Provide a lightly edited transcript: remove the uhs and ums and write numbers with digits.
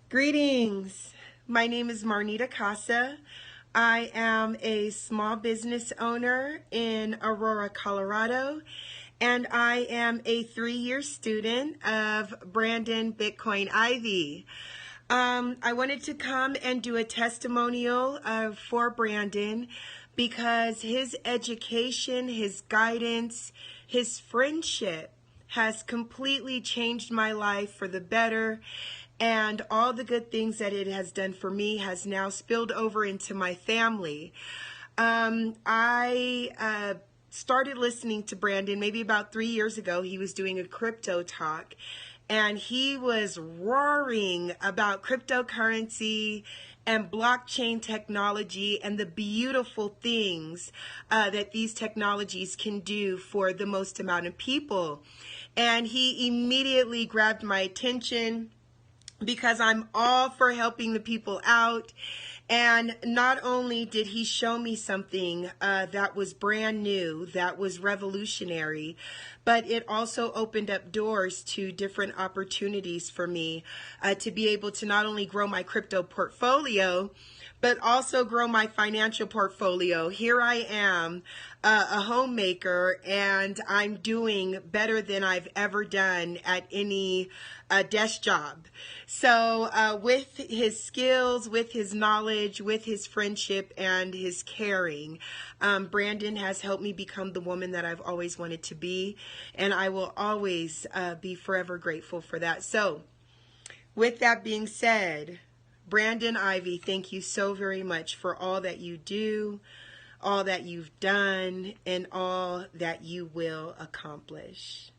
Greetings. My name is Marnita Casa. I am a small business owner in Aurora, Colorado, and I am a 3-year student of Brandon Ivey. I wanted to come and do a testimonial for Brandon because his education, his guidance, his friendship has completely changed my life for the better, and all the good things that it has done for me has now spilled over into my family. I started listening to Brandon maybe about 3 years ago. He was doing a crypto talk, and he was roaring about cryptocurrency and blockchain technology and the beautiful things that these technologies can do for the most amount of people. And he immediately grabbed my attention because I'm all for helping the people out. And not only did he show me something that was brand new, that was revolutionary, but it also opened up doors to different opportunities for me to be able to not only grow my crypto portfolio, but also grow my financial portfolio. Here I am, a homemaker, and I'm doing better than I've ever done at any desk job. So with his skills, with his knowledge, with his friendship, and his caring, Brandon has helped me become the woman that I've always wanted to be, and I will always be forever grateful for that. So with that being said, Brandon Ivey, thank you so very much for all that you do, all that you've done, and all that you will accomplish.